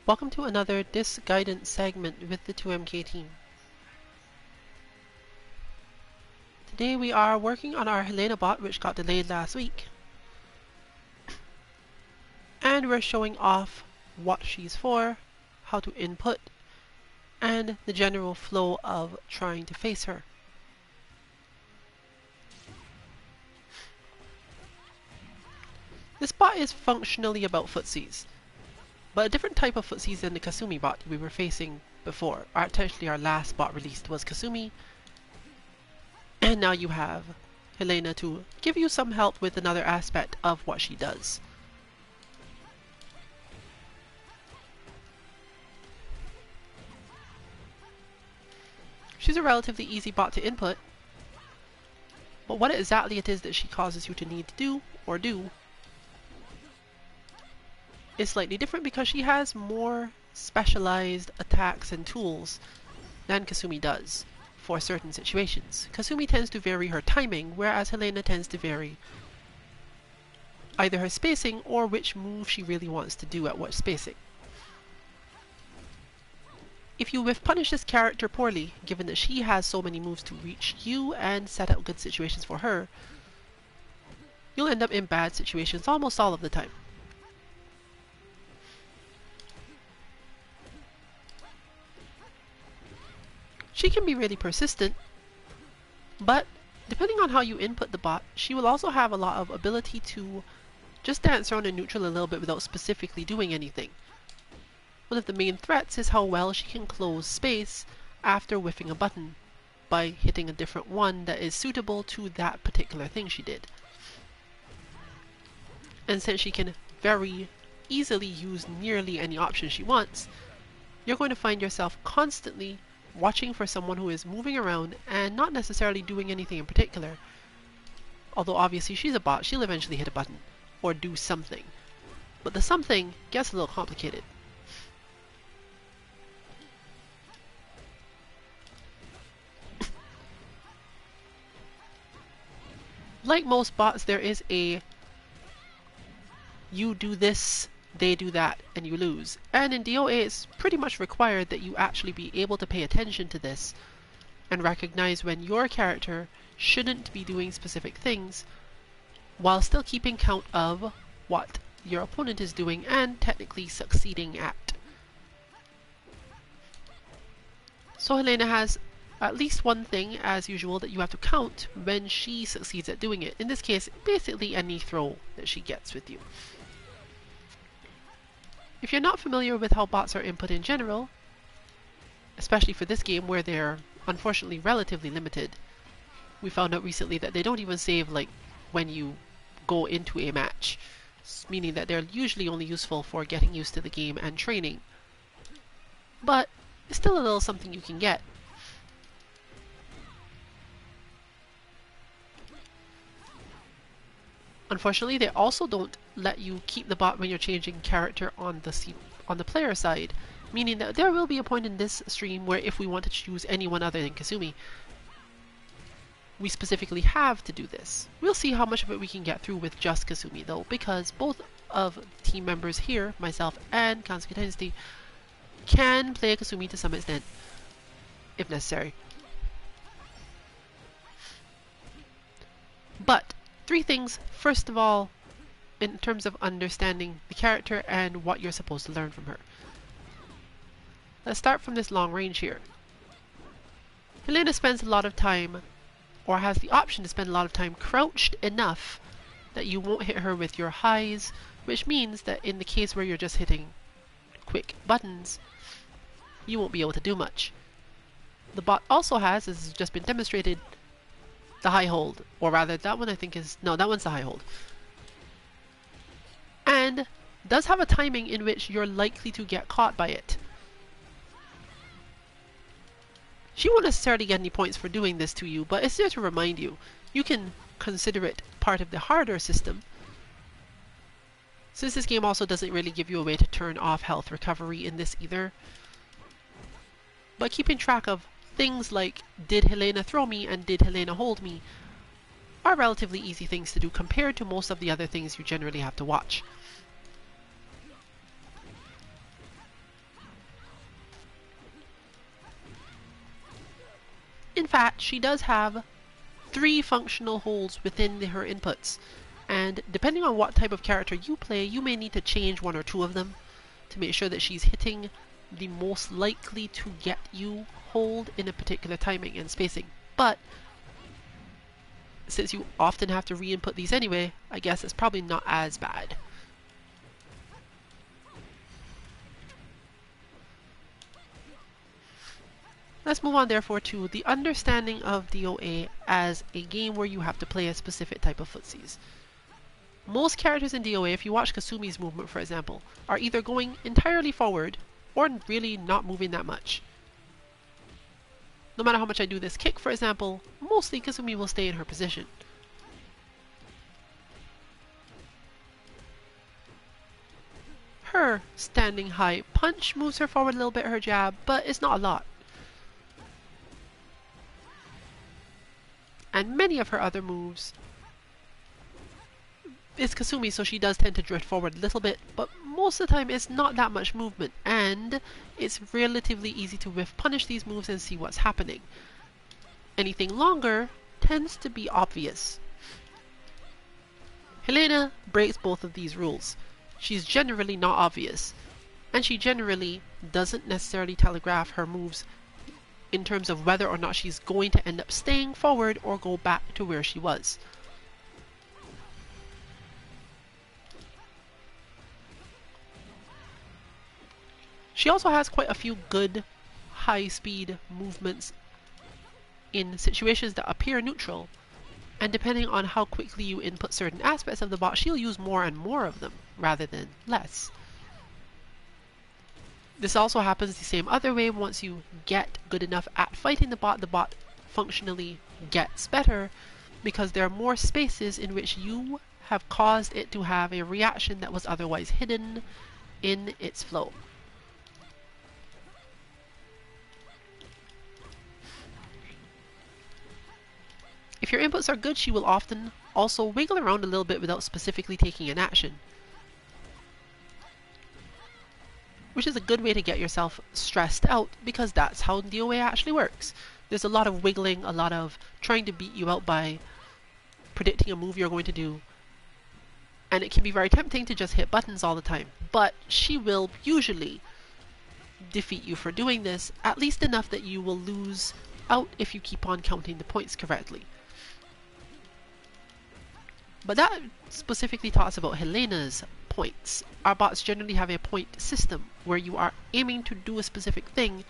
Welcome to another Disc Guidance segment with the 2MK team. Today we are working on our Helena bot, which got delayed last week. And we're showing off what she's for, how to input, and the general flow of trying to face her. This bot is functionally about footsies, but a different type of footsies than the Kasumi bot we were facing before. Actually, our last bot released was Kasumi, and now you have Helena to give you some help with another aspect of what she does. She's a relatively easy bot to input, but what exactly it is that she causes you to need to do, or do, is slightly different because she has more specialized attacks and tools than Kasumi does for certain situations. Kasumi tends to vary her timing, whereas Helena tends to vary either her spacing or which move she really wants to do at what spacing. If you whiff punish this character poorly, given that she has so many moves to reach you and set up good situations for her, you'll end up in bad situations almost all of the time. She can be really persistent, but depending on how you input the bot, she will also have a lot of ability to just dance around in neutral a little bit without specifically doing anything. One of the main threats is how well she can close space after whiffing a button by hitting a different one that is suitable to that particular thing she did. And since she can very easily use nearly any option she wants, you're going to find yourself constantly watching for someone who is moving around and not necessarily doing anything in particular. Although obviously she's a bot, she'll eventually hit a button or do something. But the something gets a little complicated. Like most bots, there is a you do this, they do that, and you lose. And in DOA it's pretty much required that you actually be able to pay attention to this and recognize when your character shouldn't be doing specific things while still keeping count of what your opponent is doing and technically succeeding at. So Helena has at least one thing, as usual, that you have to count when she succeeds at doing it. In this case, basically any throw that she gets with you. If you're not familiar with how bots are input in general, especially for this game where they're unfortunately relatively limited, we found out recently that they don't even save like when you go into a match, meaning that they're usually only useful for getting used to the game and training. But it's still a little something you can get. Unfortunately, they also don't let you keep the bot when you're changing character on the player side, meaning that there will be a point in this stream where if we want to choose anyone other than Kasumi, we specifically have to do this. We'll see how much of it we can get through with just Kasumi though, because both of the team members here, myself and Kansuki Dynasty, can play Kasumi to some extent, if necessary. But three things, first of all, in terms of understanding the character and what you're supposed to learn from her. Let's start from this long range here. Helena spends a lot of time, or has the option to spend a lot of time, crouched enough that you won't hit her with your highs, which means that in the case where you're just hitting quick buttons, you won't be able to do much. The bot also has, as has just been demonstrated, the high hold, or rather that one I think is, no, that one's the high hold. And does have a timing in which you're likely to get caught by it. She won't necessarily get any points for doing this to you, but it's there to remind you. You can consider it part of the harder system, since this game also doesn't really give you a way to turn off health recovery in this either. But keeping track of things like, did Helena throw me and did Helena hold me, are relatively easy things to do compared to most of the other things you generally have to watch. fact, she does have 3 functional holds within her inputs, and depending on what type of character you play, you may need to change 1 or 2 of them to make sure that she's hitting the most likely to get you hold in a particular timing and spacing. But since you often have to re-input these anyway, I guess it's probably not as bad. Let's move on therefore to the understanding of DOA as a game where you have to play a specific type of footsies. Most characters in DOA, if you watch Kasumi's movement for example, are either going entirely forward or really not moving that much. No matter how much I do this kick for example, mostly Kasumi will stay in her position. Her standing high punch moves her forward a little bit, her jab, but it's not a lot. And many of her other moves is Kasumi, so she does tend to drift forward a little bit, but most of the time it's not that much movement, and it's relatively easy to whiff punish these moves and see what's happening. Anything longer tends to be obvious. Helena breaks both of these rules. She's generally not obvious, and she generally doesn't necessarily telegraph her moves in terms of whether or not she's going to end up staying forward or go back to where she was. She also has quite a few good high-speed movements in situations that appear neutral, and depending on how quickly you input certain aspects of the bot, she'll use more and more of them rather than less. This also happens the same other way. Once you get good enough at fighting the bot functionally gets better because there are more spaces in which you have caused it to have a reaction that was otherwise hidden in its flow. If your inputs are good, she will often also wiggle around a little bit without specifically taking an action, which is a good way to get yourself stressed out because that's how DOA actually works. There's a lot of wiggling, a lot of trying to beat you out by predicting a move you're going to do, and it can be very tempting to just hit buttons all the time, but she will usually defeat you for doing this, at least enough that you will lose out if you keep on counting the points correctly. But that specifically talks about Helena's points. Our bots generally have a point system where you are aiming to do a specific thing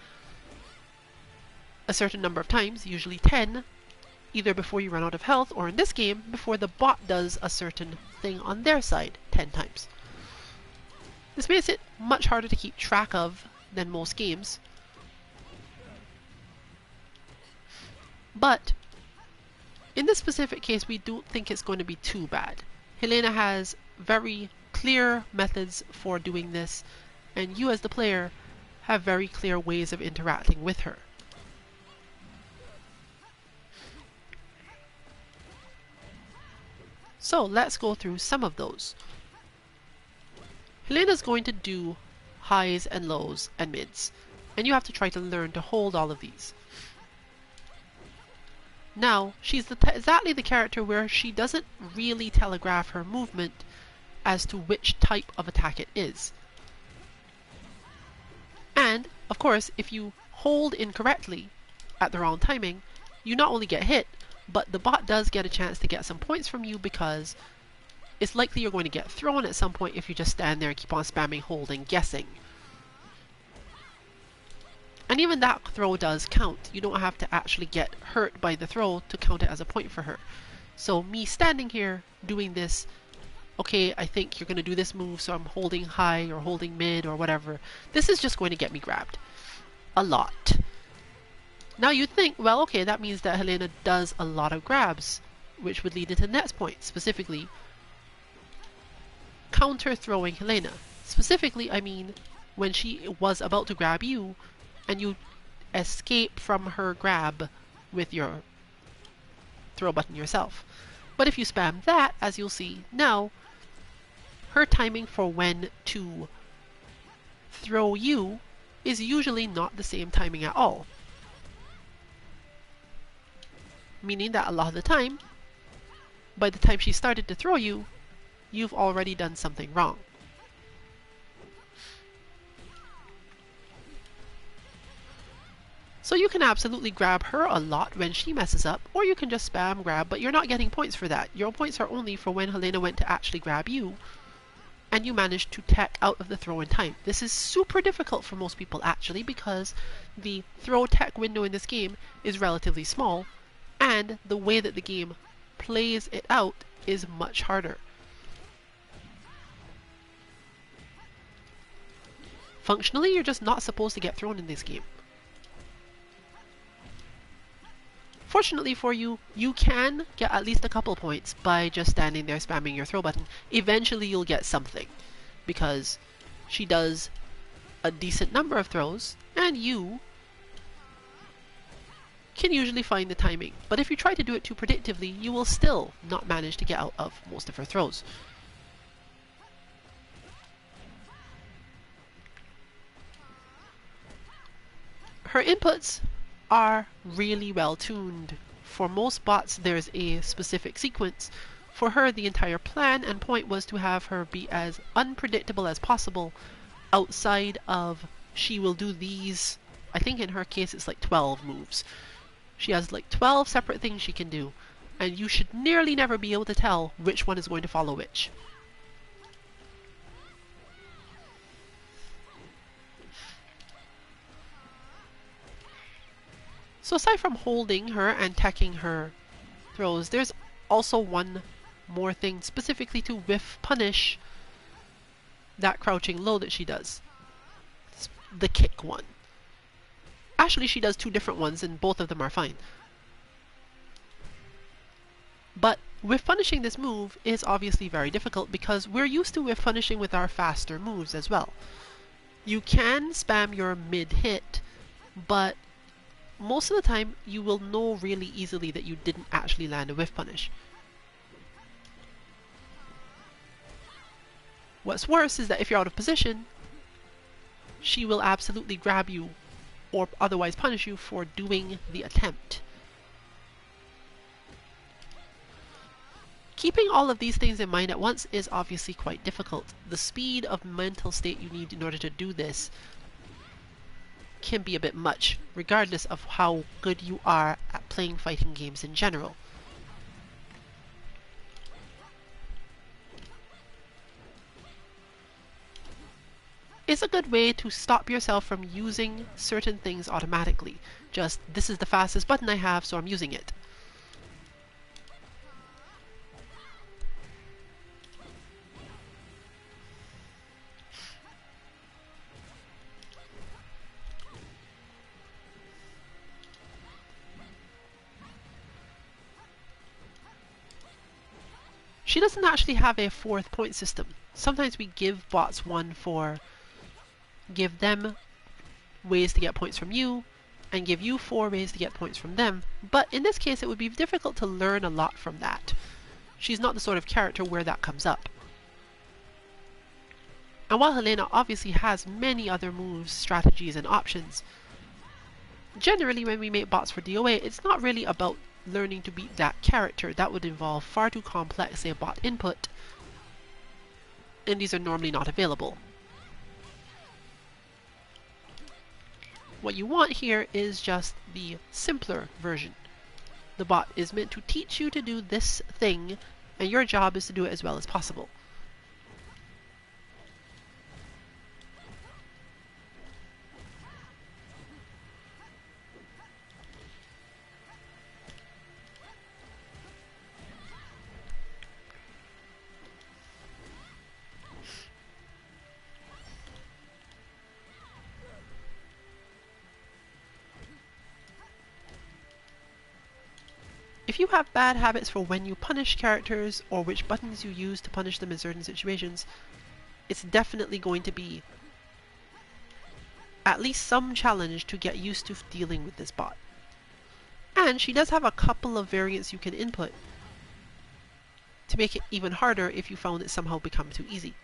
a certain number of times, usually 10, either before you run out of health or in this game, before the bot does a certain thing on their side 10 times. This makes it much harder to keep track of than most games, but in this specific case we don't think it's going to be too bad. Helena has very clear methods for doing this, and you as the player have very clear ways of interacting with her. So let's go through some of those. Helena's going to do highs and lows and mids, and you have to try to learn to hold all of these. Now, she's exactly the character where she doesn't really telegraph her movement as to which type of attack it is. And, of course, if you hold incorrectly at the wrong timing, you not only get hit, but the bot does get a chance to get some points from you because it's likely you're going to get thrown at some point if you just stand there and keep on spamming hold and guessing. And even that throw does count. You don't have to actually get hurt by the throw to count it as a point for her. So me standing here doing this, okay, I think you're going to do this move, so I'm holding high or holding mid or whatever. This is just going to get me grabbed. A lot. Now you'd think, well, okay, that means that Helena does a lot of grabs, which would lead into the next point, specifically counter-throwing Helena. Specifically, I mean, when she was about to grab you, and you escape from her grab with your throw button yourself. But if you spam that, as you'll see now, her timing for when to throw you is usually not the same timing at all. meaning that a lot of the time, by the time she started to throw you, you've already done something wrong. So you can absolutely grab her a lot when she messes up, or you can just spam grab, but you're not getting points for that. Your points are only for when Helena went to actually grab you, and you managed to tech out of the throw in time. This is super difficult for most people actually, because the throw tech window in this game is relatively small, and the way that the game plays it out is much harder. Functionally, you're just not supposed to get thrown in this game. Fortunately for you, you can get at least a couple points by just standing there spamming your throw button. Eventually you'll get something, because she does a decent number of throws, and you can usually find the timing. But if you try to do it too predictively, you will still not manage to get out of most of her throws. Her inputs are really well tuned. For most bots, there's a specific sequence. For her, the entire plan and point was to have her be as unpredictable as possible outside of she will do these, I think in her case it's like 12 moves. She has like 12 separate things she can do, and you should nearly never be able to tell which one is going to follow which. So aside from holding her and teching her throws, there's also one more thing specifically to whiff punish that crouching low that she does. It's the kick one. Actually, she does two different ones and both of them are fine. But whiff punishing this move is obviously very difficult because we're used to whiff punishing with our faster moves as well. You can spam your mid hit, but most of the time you will know really easily that you didn't actually land a whiff punish. What's worse is that if you're out of position, she will absolutely grab you or otherwise punish you for doing the attempt. Keeping all of these things in mind at once is obviously quite difficult. The speed of mental state you need in order to do this can be a bit much, regardless of how good you are at playing fighting games in general. It's a good way to stop yourself from using certain things automatically. Just, this is the fastest button I have, so I'm using it. She doesn't actually have a fourth point system. Sometimes we give bots one for give them ways to get points from you, and give you 4 ways to get points from them. But in this case, it would be difficult to learn a lot from that. She's not the sort of character where that comes up. And while Helena obviously has many other moves, strategies, and options, generally when we make bots for DOA, it's not really about learning to beat that character. That would involve far too complex a bot input, and these are normally not available. What you want here is just the simpler version. The bot is meant to teach you to do this thing, and your job is to do it as well as possible. If you have bad habits for when you punish characters or which buttons you use to punish them in certain situations, it's definitely going to be at least some challenge to get used to dealing with this bot. And she does have a couple of variants you can input to make it even harder if you found it somehow become too easy.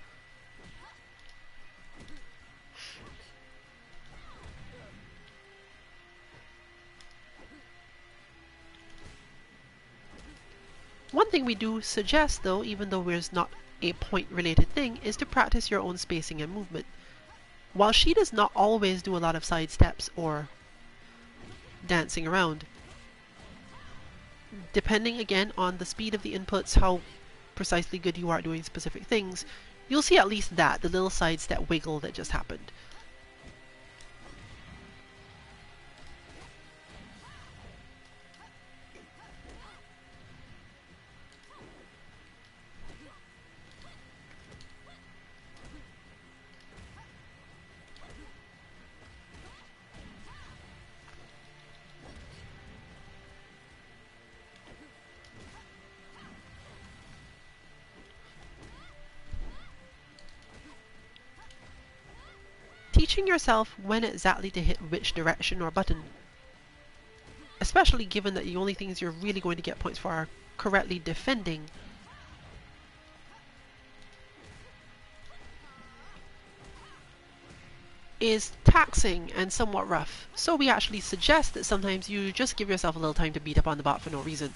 One thing we do suggest though, even though it's not a point related thing, is to practice your own spacing and movement. While she does not always do a lot of side steps or dancing around, depending again on the speed of the inputs, how precisely good you are at doing specific things, you'll see at least that, the little side step wiggle that just happened. Teaching yourself when exactly to hit which direction or button, especially given that the only things you're really going to get points for are correctly defending, is taxing and somewhat rough. So we actually suggest that sometimes you just give yourself a little time to beat up on the bot for no reason.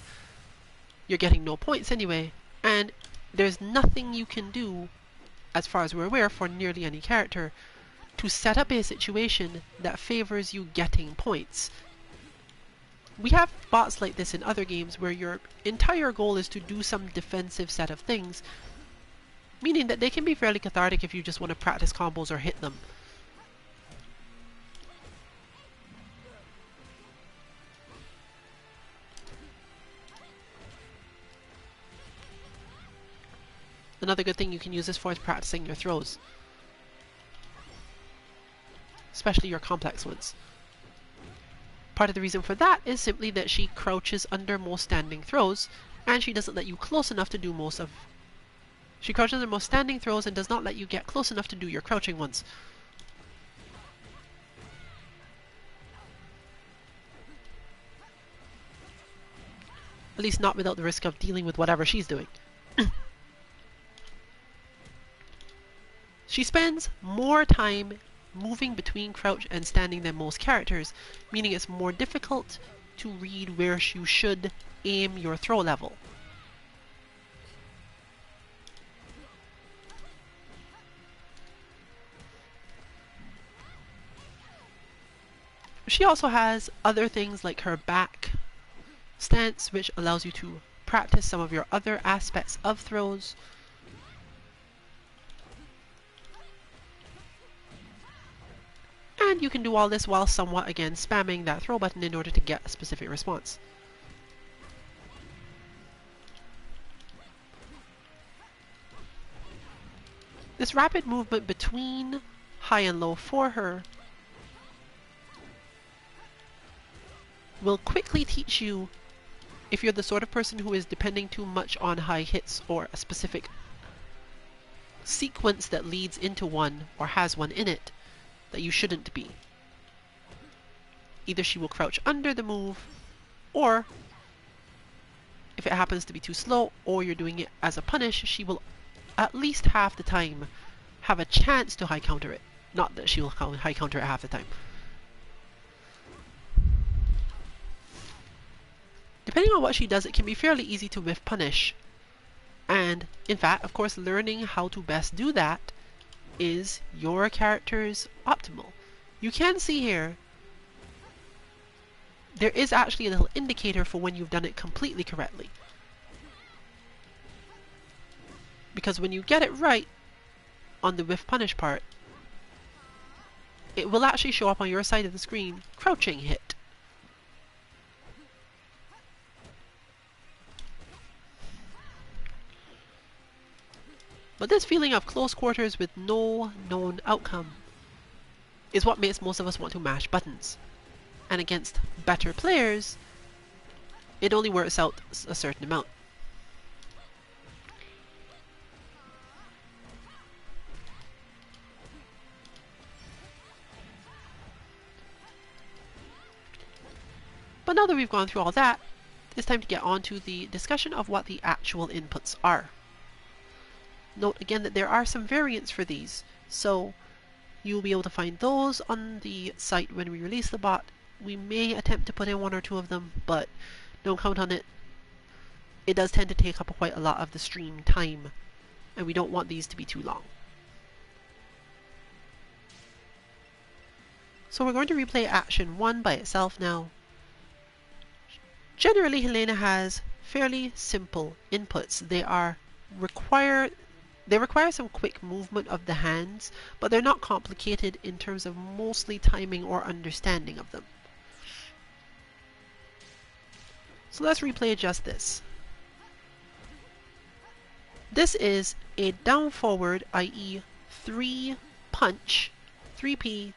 You're getting no points anyway, and there's nothing you can do, as far as we're aware, for nearly any character to set up a situation that favors you getting points. We have bots like this in other games where your entire goal is to do some defensive set of things, meaning that they can be fairly cathartic if you just want to practice combos or hit them. Another good thing you can use this for is practicing your throws, especially your complex ones. Part of the reason for that is simply that she crouches under most standing throws, and she doesn't let you close enough to do most of... She crouches under most standing throws and does not let you get close enough to do your crouching ones. At least not without the risk of dealing with whatever she's doing. She spends more time moving between crouch and standing than most characters, meaning it's more difficult to read where you should aim your throw level. She also has other things like her back stance, which allows you to practice some of your other aspects of throws. And you can do all this while somewhat, again, spamming that throw button in order to get a specific response. This rapid movement between high and low for her will quickly teach you, if you're the sort of person who is depending too much on high hits or a specific sequence that leads into one or has one in it, that you shouldn't be. Either she will crouch under the move, or if it happens to be too slow, or you're doing it as a punish, she will at least half the time have a chance to high counter it. Not that she will high counter it half the time. Depending on what she does, it can be fairly easy to whiff punish. And in fact, of course, learning how to best do that is your character's optimal. You can see here, there is actually a little indicator for when you've done it completely correctly. Because when you get it right on the whiff punish part, it will actually show up on your side of the screen, crouching hit. But this feeling of close quarters with no known outcome is what makes most of us want to mash buttons. And against better players, it only works out a certain amount. But now that we've gone through all that, it's time to get on to the discussion of what the actual inputs are. Note again that there are some variants for these, so you'll be able to find those on the site when we release the bot. We may attempt to put in one or two of them, but don't count on it. it does tend to take up quite a lot of the stream time, and we don't want these to be too long. So we're going to replay action 1 by itself now. Generally, Helena has fairly simple inputs. They require some quick movement of the hands, but they're not complicated in terms of mostly timing or understanding of them. So let's replay just this. This is a down forward, i.e. 3 punch, 3P,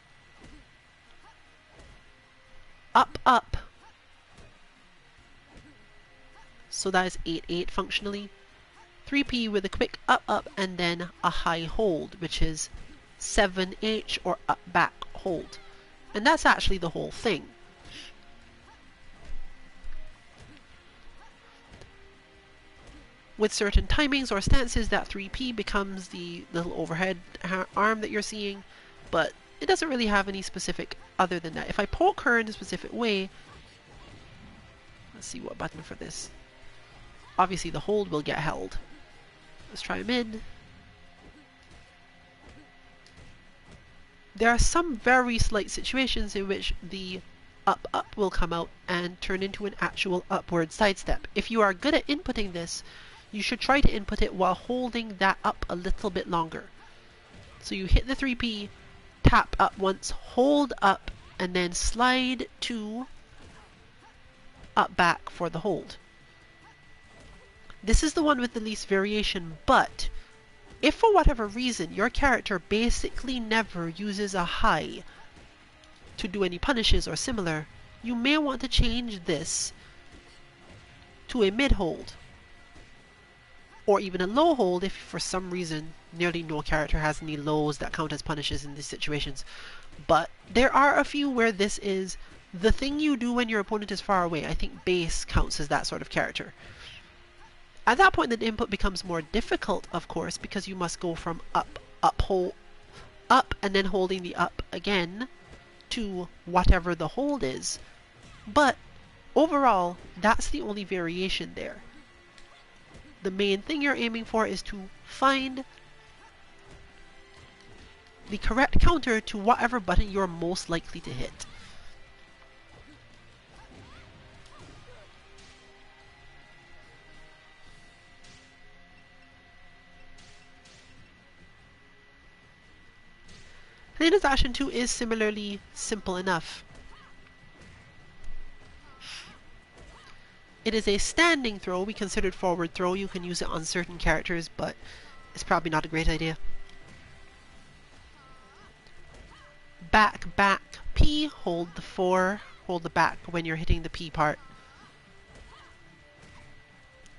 up up. So that is 8-8 functionally. 3P with a quick up up and then a high hold, which is 7H or up back hold. And that's actually the whole thing. With certain timings or stances, that 3P becomes the little overhead arm that you're seeing, but it doesn't really have any specific other than that. If I poke her in a specific way, let's see what button for this. Obviously the hold will get held. Let's try mid. There are some very slight situations in which the up up will come out and turn into an actual upward sidestep. If you are good at inputting this, you should try to input it while holding that up a little bit longer. So you hit the 3P, tap up once, hold up, and then slide to up back for the hold. This is the one with the least variation, but if for whatever reason your character basically never uses a high to do any punishes or similar, you may want to change this to a mid hold, or even a low hold if for some reason nearly no character has any lows that count as punishes in these situations. But there are a few where this is the thing you do when your opponent is far away. I think base counts as that sort of character. At that point the input becomes more difficult, of course, because you must go from up, up and then holding the up again to whatever the hold is. But overall, that's the only variation there. The main thing you're aiming for is to find the correct counter to whatever button you're most likely to hit. Helena's action 2 is similarly simple enough. It is a standing throw. We considered forward throw. You can use it on certain characters, but it's probably not a great idea. Back, back, P, hold the 4, hold the back when you're hitting the P part.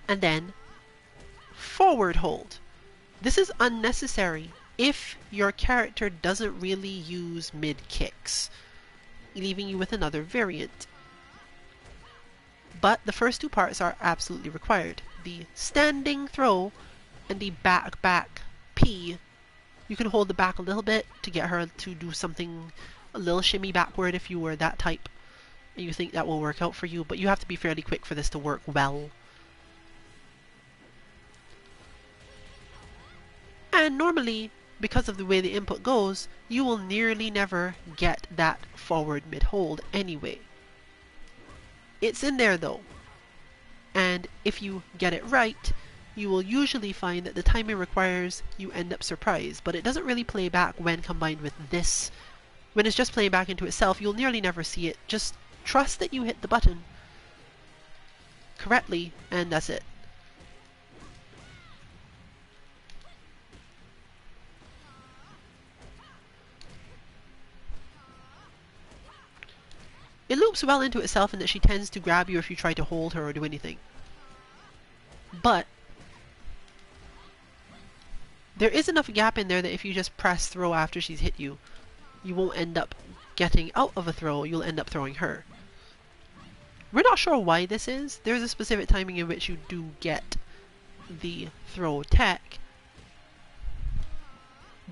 And then forward hold. This is unnecessary if your character doesn't really use mid kicks, leaving you with another variant. But the first two parts are absolutely required. The standing throw and the back back P. You can hold the back a little bit to get her to do something, a little shimmy backward if you were that type and you think that will work out for you, but you have to be fairly quick for this to work well. And normally, because of the way the input goes, you will nearly never get that forward mid hold anyway. It's in there though, and if you get it right, you will usually find that the timing requires you end up surprised, but it doesn't really play back when combined with this. When it's just playing back into itself, you'll nearly never see it. Just trust that you hit the button correctly, and that's it. It loops well into itself in that she tends to grab you if you try to hold her or do anything. But there is enough gap in there that if you just press throw after she's hit you, you won't end up getting out of a throw, you'll end up throwing her. We're not sure why this is. There's a specific timing in which you do get the throw tech,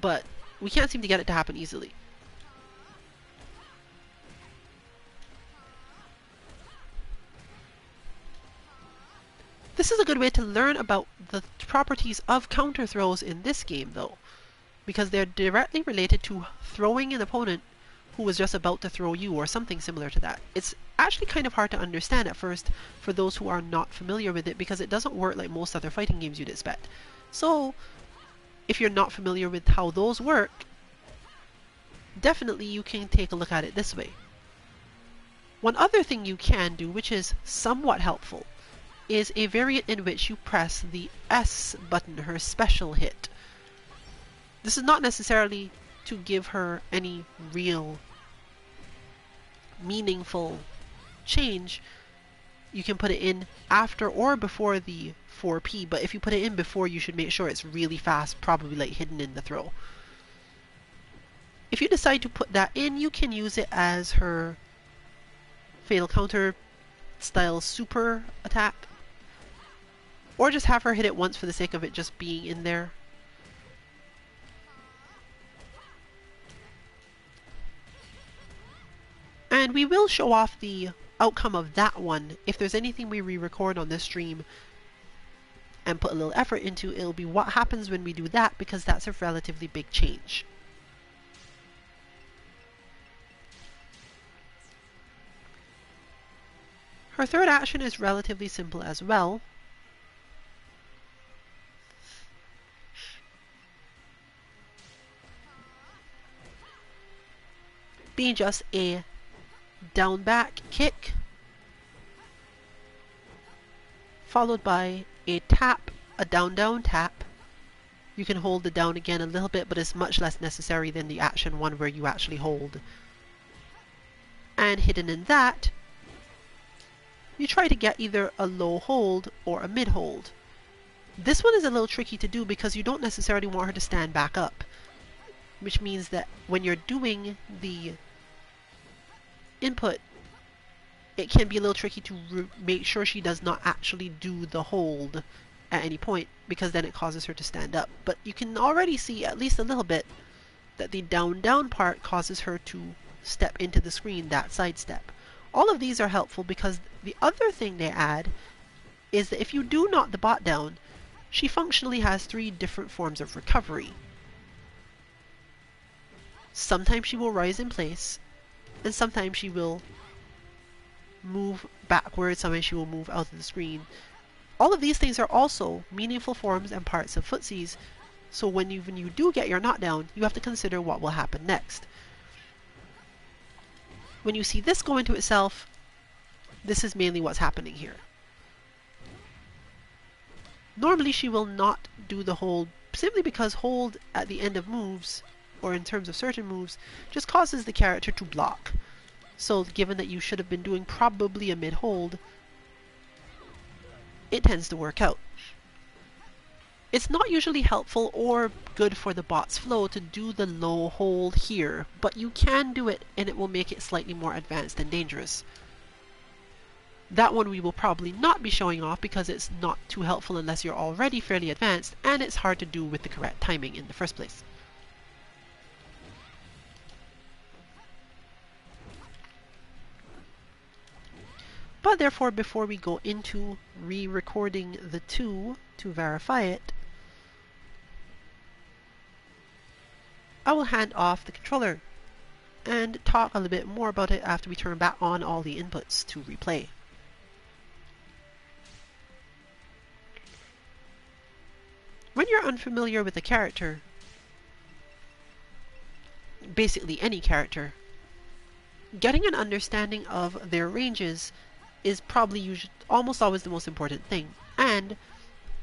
but we can't seem to get it to happen easily. The This is a good way to learn about the properties of counter throws in this game though, because they're directly related to throwing an opponent who was just about to throw you or something similar to that. It's actually kind of hard to understand at first for those who are not familiar with it because it doesn't work like most other fighting games you'd expect. So if you're not familiar with how those work, definitely you can take a look at it this way. One other thing you can do, which is somewhat helpful, is a variant in which you press the S button, her special hit. This is not necessarily to give her any real meaningful change. You can put it in after or before the 4P, but if you put it in before, you should make sure it's really fast, probably like hidden in the throw. If you decide to put that in, you can use it as her fatal counter style super attack, or just have her hit it once for the sake of it just being in there. And we will show off the outcome of that one. If there's anything we re-record on this stream and put a little effort into, it'll be what happens when we do that, because that's a relatively big change. Her third action is relatively simple as well. Being just a down back kick followed by a tap, a down down tap. You can hold the down again a little bit, but it's much less necessary than the action one where you actually hold. And hidden in that, you try to get either a low hold or a mid hold. This one is a little tricky to do because you don't necessarily want her to stand back up, which means that when you're doing the input, it can be a little tricky to make sure she does not actually do the hold at any point, because then it causes her to stand up. But you can already see at least a little bit that the down down part causes her to step into the screen, that sidestep. All of these are helpful because the other thing they add is that if you do knock the bot down, she functionally has 3 different forms of recovery. Sometimes she will rise in place, and sometimes she will move backwards, sometimes she will move out of the screen. All of these things are also meaningful forms and parts of footsies, so when you do get your knockdown, you have to consider what will happen next. When you see this go into itself, this is mainly what's happening here. Normally she will not do the hold, simply because hold at the end of moves, or in terms of certain moves, just causes the character to block. So given that you should have been doing probably a mid-hold, it tends to work out. It's not usually helpful or good for the bot's flow to do the low hold here, but you can do it and it will make it slightly more advanced and dangerous. That one we will probably not be showing off because it's not too helpful unless you're already fairly advanced, and it's hard to do with the correct timing in the first place. But therefore, before we go into re-recording the two to verify it, I will hand off the controller and talk a little bit more about it after we turn back on all the inputs to replay. When you're unfamiliar with a character, basically any character, getting an understanding of their ranges is probably almost always the most important thing. And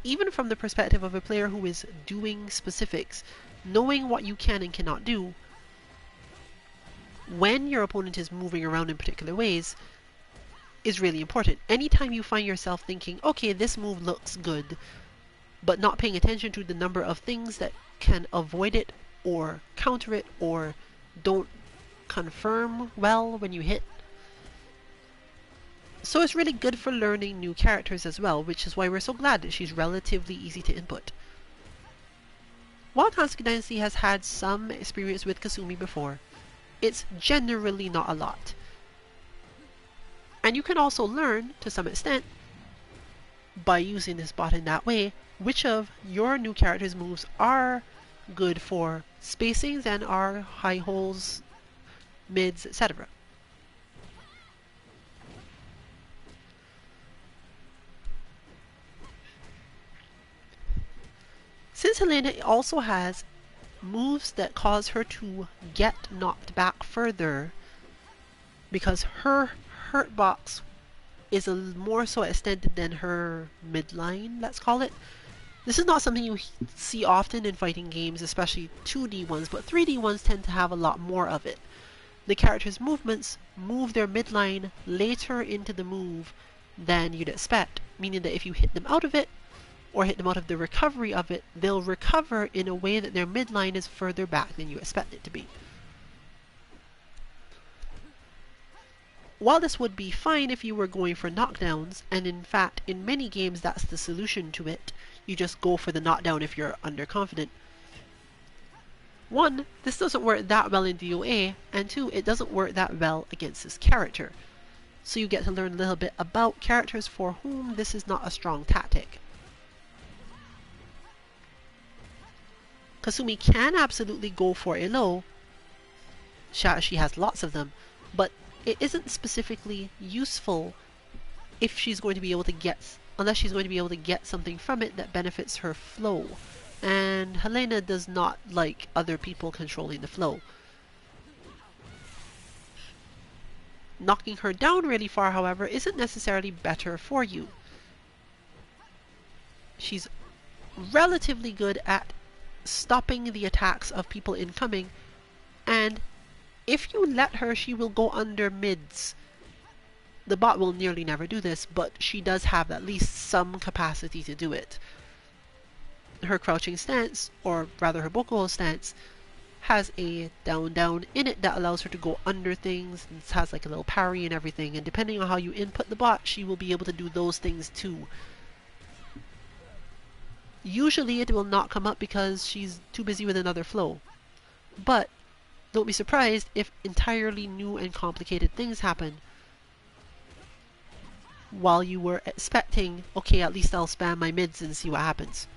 even from the perspective of a player who is doing specifics, knowing what you can and cannot do when your opponent is moving around in particular ways is really important. Anytime you find yourself thinking, okay, this move looks good, but not paying attention to the number of things that can avoid it or counter it or don't confirm well when you hit. So it's really good for learning new characters as well, which is why we're so glad that she's relatively easy to input. While Kansuki Dynasty has had some experience with Kasumi before, it's generally not a lot. And you can also learn, to some extent, by using this bot in that way which of your new character's moves are good for spacings and are high holes, mids, etc. Since Helena also has moves that cause her to get knocked back further, because her hurt box is more so extended than her midline, let's call it. This is not something you see often in fighting games, especially 2D ones, but 3D ones tend to have a lot more of it. The character's movements move their midline later into the move than you'd expect, meaning that if you hit them out of it, or hit them out of the recovery of it, they'll recover in a way that their midline is further back than you expect it to be. While this would be fine if you were going for knockdowns, and in fact in many games that's the solution to it, you just go for the knockdown if you're underconfident. One, this doesn't work that well in DOA, and two, it doesn't work that well against this character. So you get to learn a little bit about characters for whom this is not a strong tactic. Kasumi can absolutely go for a low, she has lots of them, but it isn't specifically useful if she's going to be able to get, unless she's going to be able to get something from it that benefits her flow. And Helena does not like other people controlling the flow. Knocking her down really far, however, isn't necessarily better for you. She's relatively good at stopping the attacks of people incoming, and if you let her, she will go under mids. The bot will nearly never do this, but she does have at least some capacity to do it. Her crouching stance, or rather her Bokuho stance, has a down in it that allows her to go under things. It has like a little parry and everything, and depending on how you input the bot, she will be able to do those things too. Usually it will not come up because she's too busy with another flow. But don't be surprised if entirely new and complicated things happen while you were expecting, okay, at least I'll spam my mids and see what happens.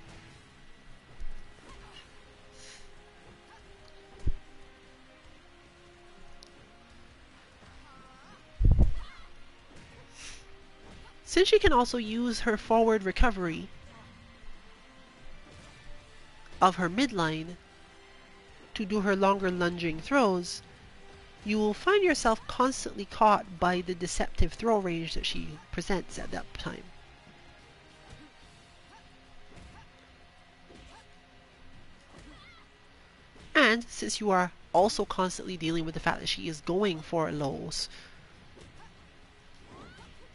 Since she can also use her forward recovery of her midline to do her longer lunging throws, you will find yourself constantly caught by the deceptive throw range that she presents at that time. And since you are also constantly dealing with the fact that she is going for lows,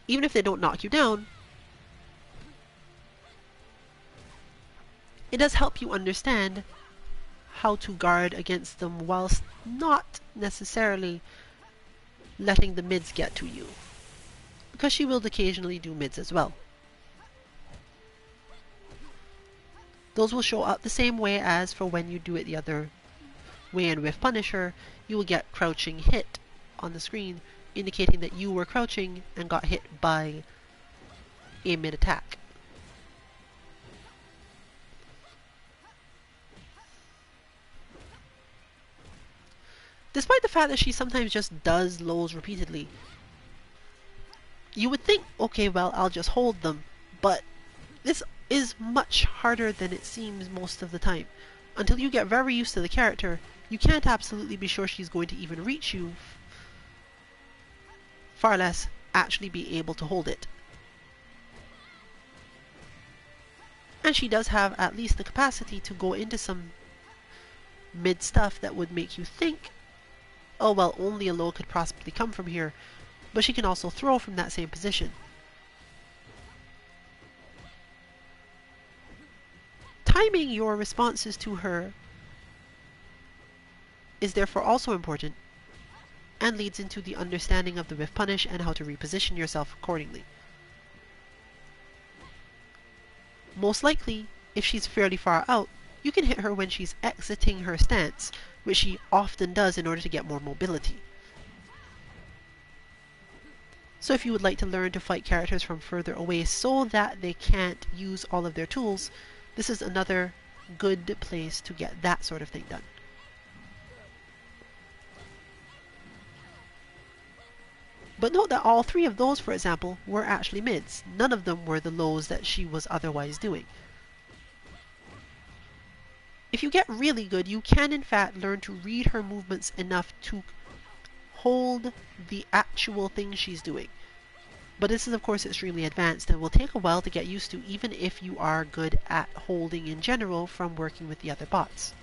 even if they don't knock you down, it does help you understand how to guard against them whilst not necessarily letting the mids get to you, because she will occasionally do mids as well. Those will show up the same way as for when you do it the other way, and with Punisher you will get crouching hit on the screen indicating that you were crouching and got hit by a mid attack. Despite the fact that she sometimes just does lows repeatedly, you would think, okay, well, I'll just hold them, but this is much harder than it seems most of the time. Until you get very used to the character, you can't absolutely be sure she's going to even reach you, far less actually be able to hold it. And she does have at least the capacity to go into some mid stuff that would make you think, oh well, only a low could possibly come from here, but she can also throw from that same position. Timing your responses to her is therefore also important, and leads into the understanding of the whiff punish and how to reposition yourself accordingly. Most likely, if she's fairly far out, you can hit her when she's exiting her stance, which she often does in order to get more mobility. So if you would like to learn to fight characters from further away so that they can't use all of their tools, this is another good place to get that sort of thing done. But note that all three of those, for example, were actually mids. None of them were the lows that she was otherwise doing. If you get really good, you can in fact learn to read her movements enough to hold the actual thing she's doing. But this is of course extremely advanced and will take a while to get used to, even if you are good at holding in general from working with the other bots.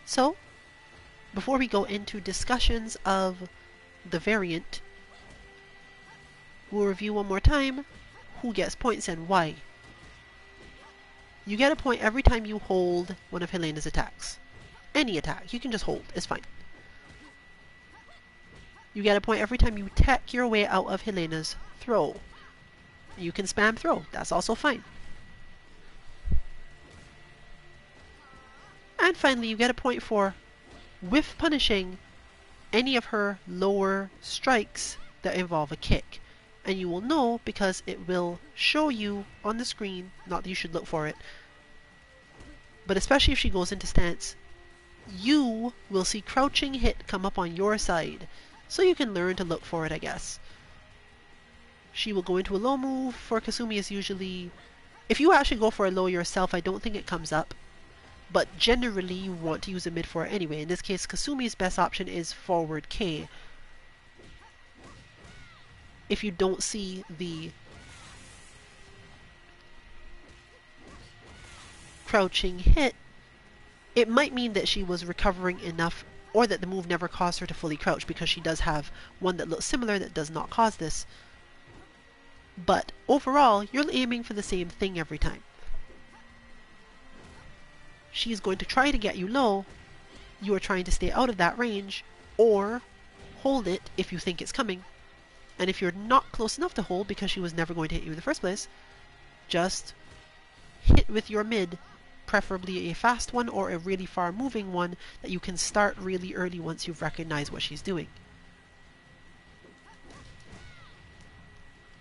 So, before we go into discussions of the variant, we'll review one more time who gets points and why. You get a point every time you hold one of Helena's attacks. Any attack, you can just hold, it's fine. You get a point every time you tech your way out of Helena's throw. You can spam throw, that's also fine. And finally, you get a point for whiff punishing any of her lower strikes that involve a kick. And you will know because it will show you on the screen, not that you should look for it, but especially if she goes into stance, you will see crouching hit come up on your side. So you can learn to look for it, I guess. She will go into a low move. For Kasumi is usually, if you actually go for a low yourself, I don't think it comes up. But generally you want to use a mid for it anyway. In this case, Kasumi's best option is forward K. If you don't see the crouching hit, it might mean that she was recovering enough, or that the move never caused her to fully crouch, because she does have one that looks similar that does not cause this. But overall, you're aiming for the same thing every time. She's going to try to get you low, you are trying to stay out of that range, or hold it if you think it's coming. And if you're not close enough to hold because she was never going to hit you in the first place, just hit with your mid, preferably a fast one or a really far moving one that you can start really early once you've recognized what she's doing.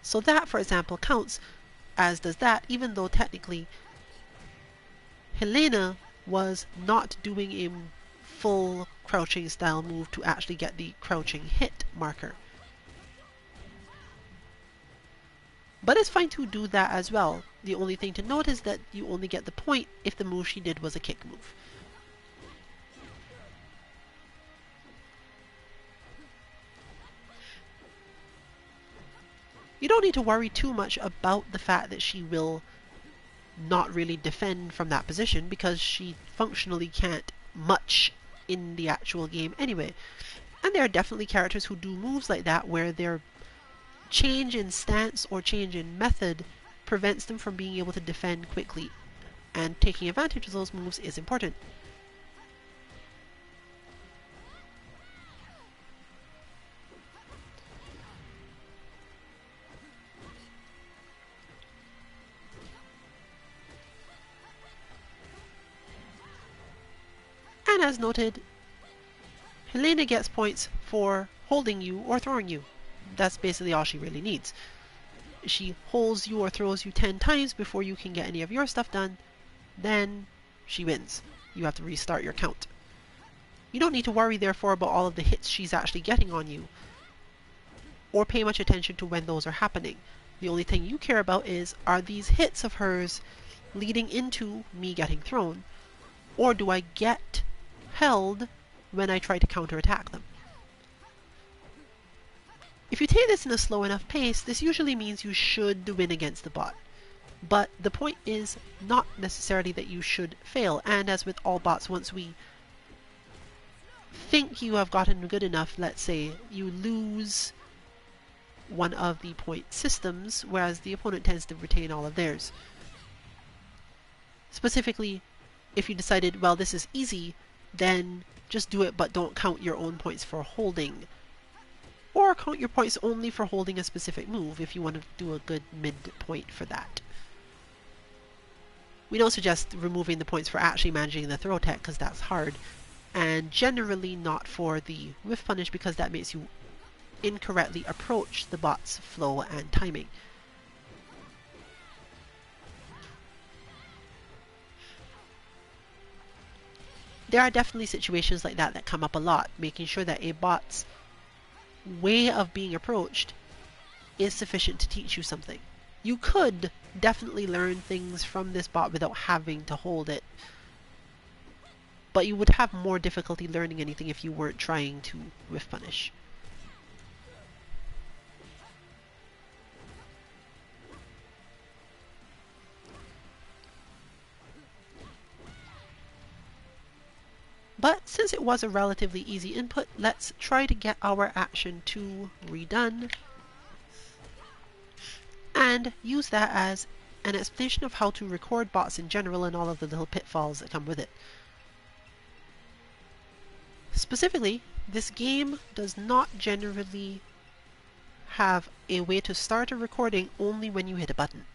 So that, for example, counts, as does that, even though technically Helena was not doing a full crouching style move to actually get the crouching hit marker. But it's fine to do that as well. The only thing to note is that you only get the point if the move she did was a kick move. You don't need to worry too much about the fact that she will not really defend from that position, because she functionally can't much in the actual game anyway. And there are definitely characters who do moves like that where their change in stance or change in method prevents them from being able to defend quickly, and taking advantage of those moves is important. And as noted, Helena gets points for holding you or throwing you. That's basically all she really needs. She holds you or throws you 10 times before you can get any of your stuff done, then she wins. You have to restart your count. You don't need to worry therefore about all of the hits she's actually getting on you, or pay much attention to when those are happening. The only thing you care about is, are these hits of hers leading into me getting thrown, or do I get held when I try to counterattack them? If you take this in a slow enough pace, this usually means you should win against the bot. But the point is not necessarily that you should fail, and as with all bots, once we think you have gotten good enough, let's say you lose one of the point systems, whereas the opponent tends to retain all of theirs. Specifically, if you decided, well, this is easy, then just do it, but don't count your own points for holding. Or count your points only for holding a specific move if you want to do a good mid point for that. We don't suggest removing the points for actually managing the throw tech because that's hard, and generally not for the whiff punish because that makes you incorrectly approach the bot's flow and timing. There are definitely situations like that that come up a lot, making sure that a bot's way of being approached is sufficient to teach you something. You could definitely learn things from this bot without having to hold it, but you would have more difficulty learning anything if you weren't trying to whiff punish. But since it was a relatively easy input, let's try to get our action 2 redone and use that as an explanation of how to record bots in general and all of the little pitfalls that come with it. Specifically, this game does not generally have a way to start a recording only when you hit a button.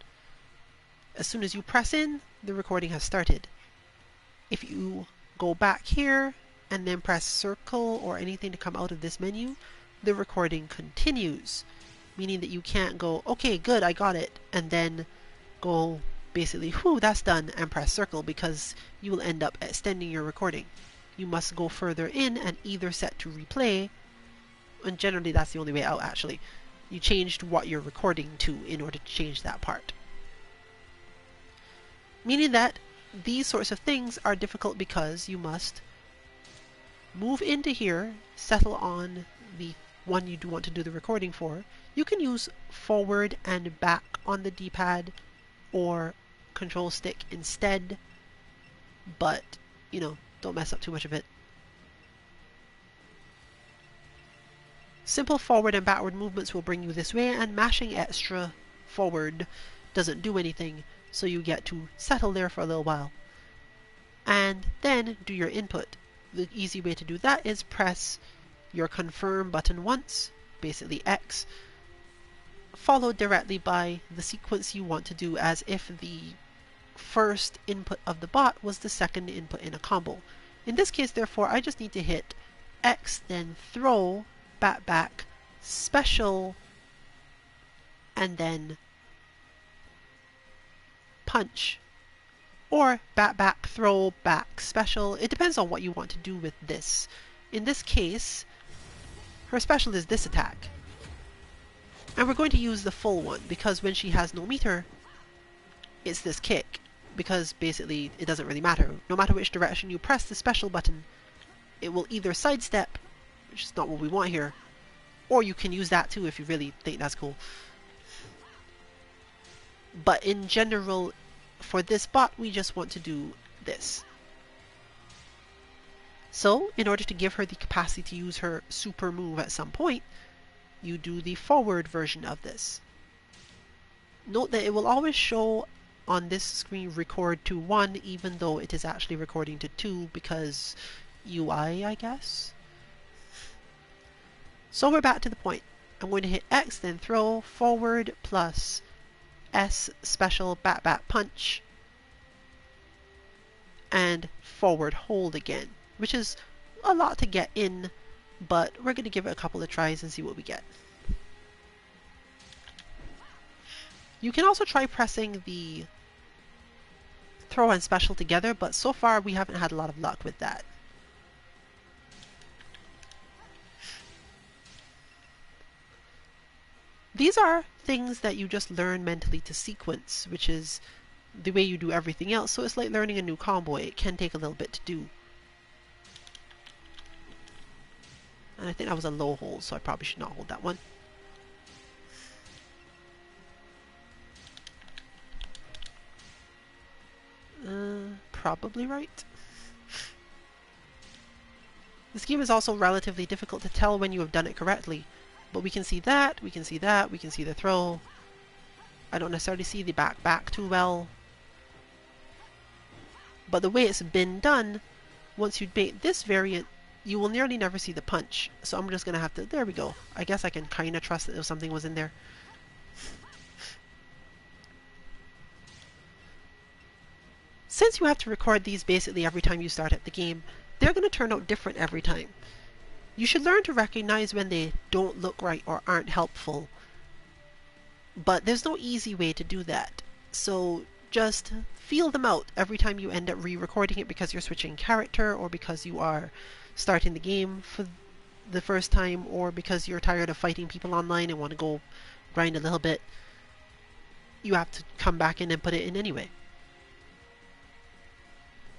As soon as you press in, the recording has started. If you go back here and then press circle or anything to come out of this menu, the recording continues, meaning that you can't go, okay, good, I got it, and then go basically, whew, that's done, and press circle, because you will end up extending your recording. You must go further in and either set to replay, and generally that's the only way out actually. You changed what you're recording to in order to change that part. Meaning that these sorts of things are difficult because you must move into here, settle on the one you do want to do the recording for. You can use forward and back on the D-pad or control stick instead, but you know, don't mess up too much of it. Simple forward and backward movements will bring you this way, and mashing extra forward doesn't do anything, so you get to settle there for a little while and then do your input. The easy way to do that is press your confirm button once, basically X, followed directly by the sequence you want to do, as if the first input of the bot was the second input in a combo. In this case, therefore, I just need to hit X, then throw, back, special, and then punch, or back, throw, back, special. It depends on what you want to do with this. In this case, her special is this attack, and we're going to use the full one because when she has no meter, it's this kick, because basically it doesn't really matter. No matter which direction you press the special button, it will either sidestep, which is not what we want here, or you can use that too if you really think that's cool. But in general, for this bot, we just want to do this. So, in order to give her the capacity to use her super move at some point, you do the forward version of this. Note that it will always show on this screen record to 1, even though it is actually recording to 2 because UI, I guess. So we're back to the point. I'm going to hit X, then throw, forward, plus S, special, back, punch, and forward hold again, which is a lot to get in, but we're going to give it a couple of tries and see what we get. You can also try pressing the throw and special together, but so far we haven't had a lot of luck with that. These are things that you just learn mentally to sequence, which is the way you do everything else, so it's like learning a new combo. It can take a little bit to do. And I think that was a low hold, so I probably should not hold that one. Probably right. This game is also relatively difficult to tell when you have done it correctly. But we can see that, we can see that, we can see the throw. I don't necessarily see the back too well. But the way it's been done, once you make this variant, you will nearly never see the punch. So I'm just going to have to, there we go. I guess I can kind of trust that if something was in there. Since you have to record these basically every time you start at the game, they're going to turn out different every time. You should learn to recognize when they don't look right or aren't helpful, but there's no easy way to do that. So just feel them out every time you end up re-recording it because you're switching character, or because you are starting the game for the first time, or because you're tired of fighting people online and want to go grind a little bit. You have to come back in and put it in anyway.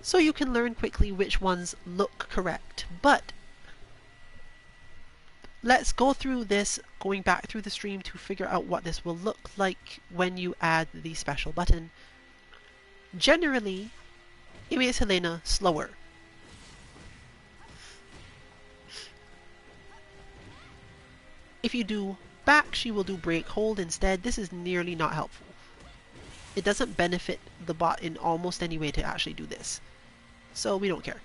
So you can learn quickly which ones look correct. But let's go through this, going back through the stream to figure out what this will look like when you add the special button. Generally, it makes Helena slower. If you do back, she will do break hold instead. This is nearly not helpful. It doesn't benefit the bot in almost any way to actually do this, so we don't care.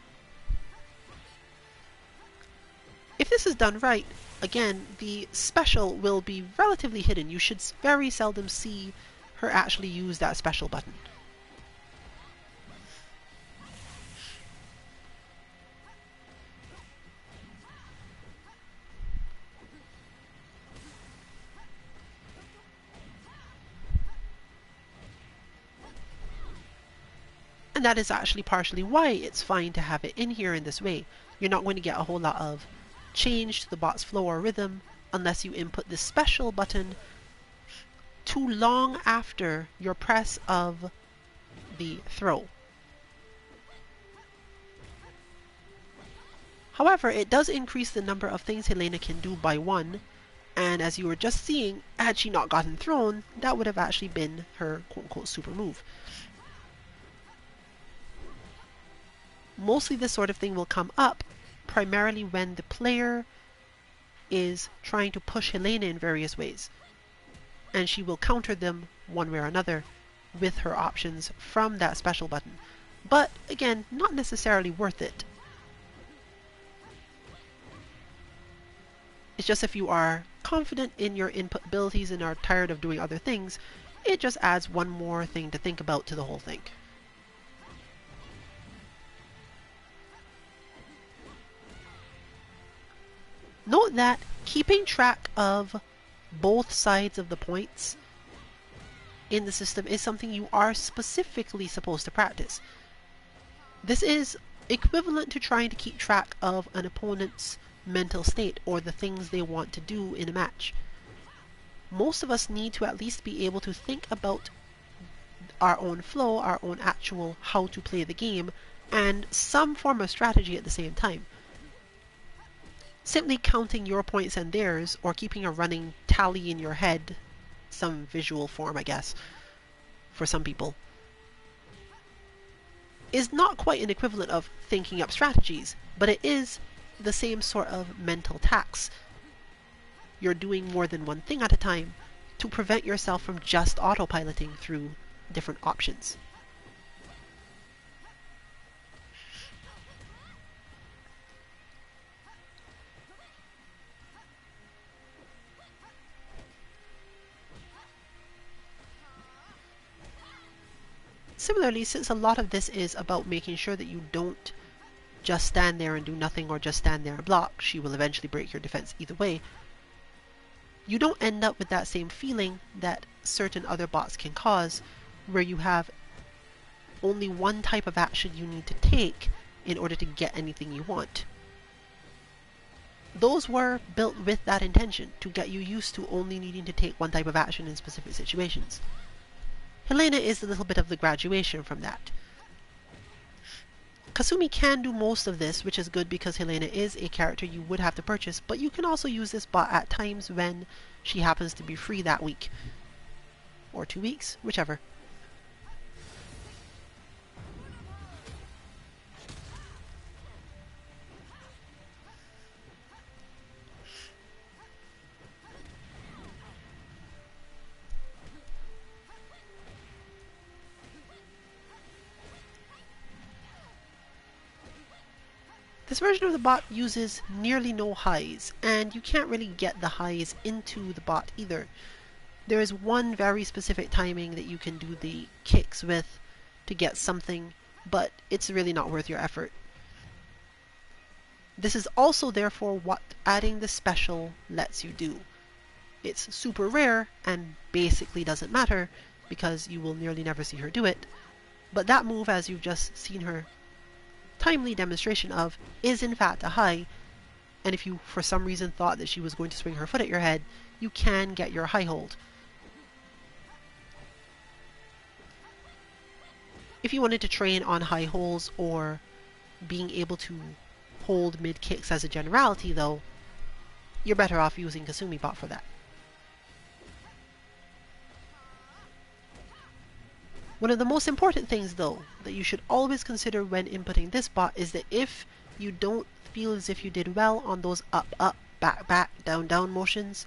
If this is done right, again, the special will be relatively hidden. You should very seldom see her actually use that special button. And that is actually partially why it's fine to have it in here in this way. You're not going to get a whole lot of change to the bot's flow or rhythm unless you input this special button too long after your press of the throw. However, it does increase the number of things Helena can do by one, and as you were just seeing, had she not gotten thrown, that would have actually been her quote-unquote super move. Mostly this sort of thing will come up primarily when the player is trying to push Helena in various ways, and she will counter them one way or another with her options from that special button. But again, not necessarily worth it. It's just if you are confident in your input abilities and are tired of doing other things, it just adds one more thing to think about to the whole thing. Note that keeping track of both sides of the points in the system is something you are specifically supposed to practice. This is equivalent to trying to keep track of an opponent's mental state or the things they want to do in a match. Most of us need to at least be able to think about our own flow, our own actual how to play the game, and some form of strategy at the same time. Simply counting your points and theirs, or keeping a running tally in your head, some visual form I guess, for some people, is not quite an equivalent of thinking up strategies, but it is the same sort of mental tax. You're doing more than one thing at a time to prevent yourself from just autopiloting through different options. Similarly, since a lot of this is about making sure that you don't just stand there and do nothing or just stand there and block, she will eventually break your defense either way, you don't end up with that same feeling that certain other bots can cause, where you have only one type of action you need to take in order to get anything you want. Those were built with that intention, to get you used to only needing to take one type of action in specific situations. Helena is a little bit of the graduation from that. Kasumi can do most of this, which is good because Helena is a character you would have to purchase, but you can also use this bot at times when she happens to be free that week. Or 2 weeks, whichever. This version of the bot uses nearly no highs, and you can't really get the highs into the bot either. There is one very specific timing that you can do the kicks with to get something, but it's really not worth your effort. This is also therefore what adding the special lets you do. It's super rare and basically doesn't matter because you will nearly never see her do it, but that move, as you've just seen her timely demonstration of, is in fact a high, and if you for some reason thought that she was going to swing her foot at your head, you can get your high hold. If you wanted to train on high holds or being able to hold mid kicks as a generality though, you're better off using Kasumi Bot for that. One of the most important things though that you should always consider when inputting this bot is that if you don't feel as if you did well on those up up, back back, down down motions,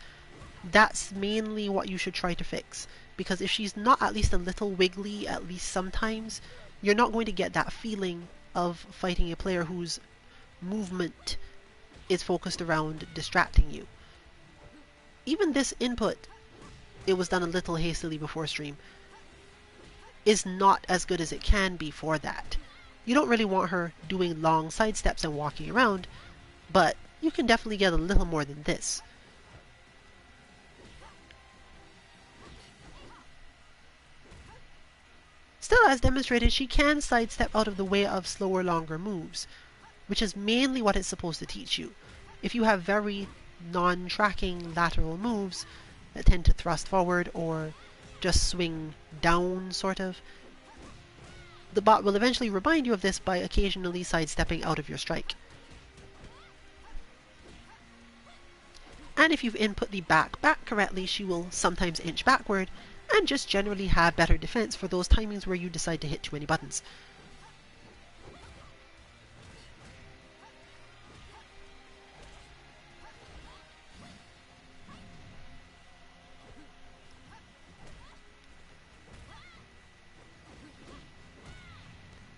that's mainly what you should try to fix. Because if she's not at least a little wiggly at least sometimes, you're not going to get that feeling of fighting a player whose movement is focused around distracting you. Even this input, it was done a little hastily before stream, is not as good as it can be for that. You don't really want her doing long side steps and walking around, but you can definitely get a little more than this. Still, as demonstrated, she can sidestep out of the way of slower, longer moves, which is mainly what it's supposed to teach you. If you have very non-tracking lateral moves that tend to thrust forward or just swing down, sort of, the bot will eventually remind you of this by occasionally sidestepping out of your strike. And if you've input the back correctly, she will sometimes inch backward and just generally have better defense for those timings where you decide to hit too many buttons.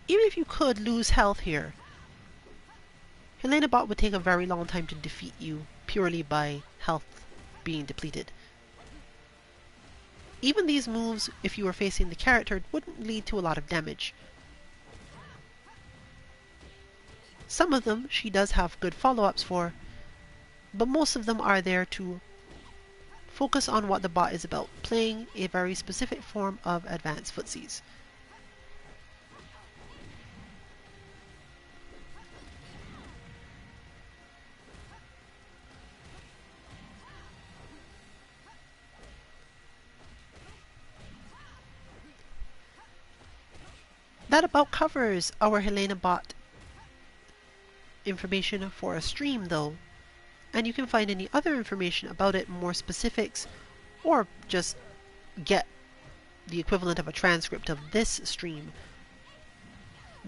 Even if you could lose health here, Helena Bot would take a very long time to defeat you purely by health being depleted. Even these moves, if you were facing the character, wouldn't lead to a lot of damage. Some of them she does have good follow-ups for, but most of them are there to focus on what the bot is about, playing a very specific form of advanced footsies. That about covers our Helena Bot information for a stream though, and you can find any other information about it, more specifics, or just get the equivalent of a transcript of this stream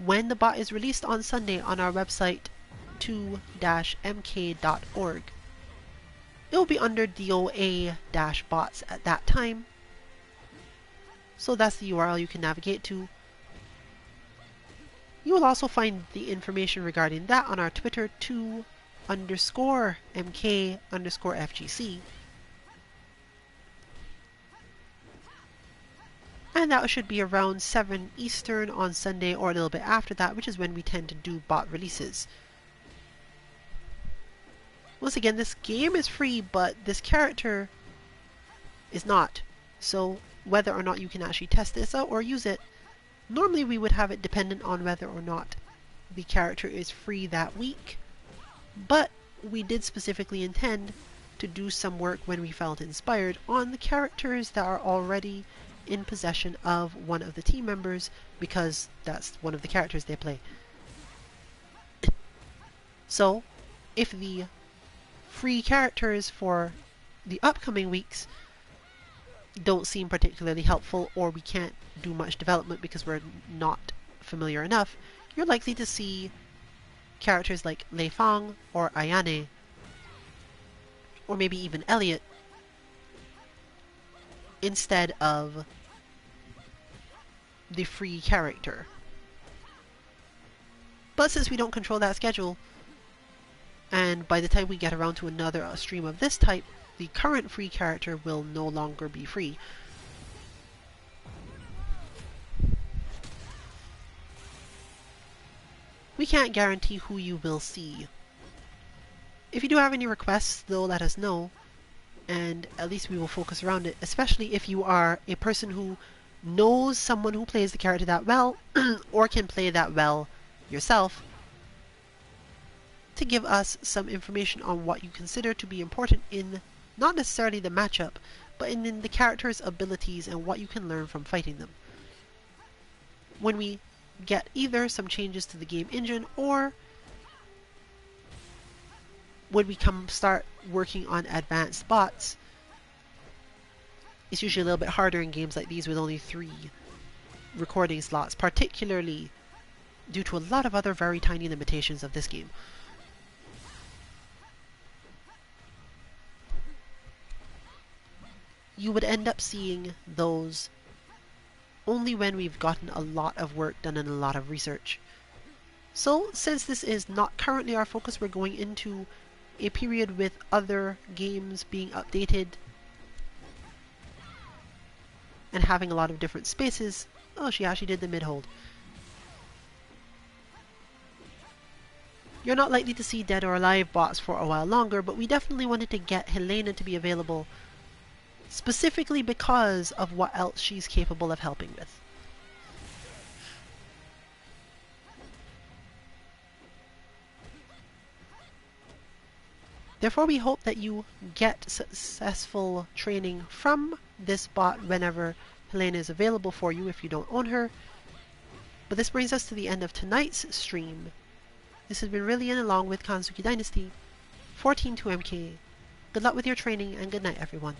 when the bot is released on Sunday on our website 2-mk.org. It will be under DOA-bots at that time, so that's the URL you can navigate to. You will also find the information regarding that on our Twitter 2_MK_FGC. And that should be around 7 Eastern on Sunday or a little bit after that, which is when we tend to do bot releases. Once again, this game is free, but this character is not. So whether or not you can actually test this out or use it, normally we would have it dependent on whether or not the character is free that week, but we did specifically intend to do some work when we felt inspired on the characters that are already in possession of one of the team members, because that's one of the characters they play. So, if the free characters for the upcoming weeks don't seem particularly helpful, or we can't do much development because we're not familiar enough, you're likely to see characters like Lei Fang or Ayane, or maybe even Elliot, instead of the free character. But since we don't control that schedule, and by the time we get around to another stream of this type, the current free character will no longer be free. We can't guarantee who you will see. If you do have any requests, though, let us know, and at least we will focus around it, especially if you are a person who knows someone who plays the character that well, or can play that well yourself, to give us some information on what you consider to be important in not necessarily the matchup, but in the character's abilities and what you can learn from fighting them. When we get either some changes to the game engine, or when we start working on advanced bots, it's usually a little bit harder in games like these with only 3 recording slots, particularly due to a lot of other very tiny limitations of this game. You would end up seeing those only when we've gotten a lot of work done and a lot of research. So since this is not currently our focus, we're going into a period with other games being updated and having a lot of different spaces. Oh, she actually did the mid-hold. You're not likely to see Dead or Alive bots for a while longer, but we definitely wanted to get Helena to be available specifically because of what else she's capable of helping with. Therefore, we hope that you get successful training from this bot whenever Helena is available for you if you don't own her. But this brings us to the end of tonight's stream. This has been Rillian along with Kanzuki Dynasty, 14-2MK. Good luck with your training and good night, everyone.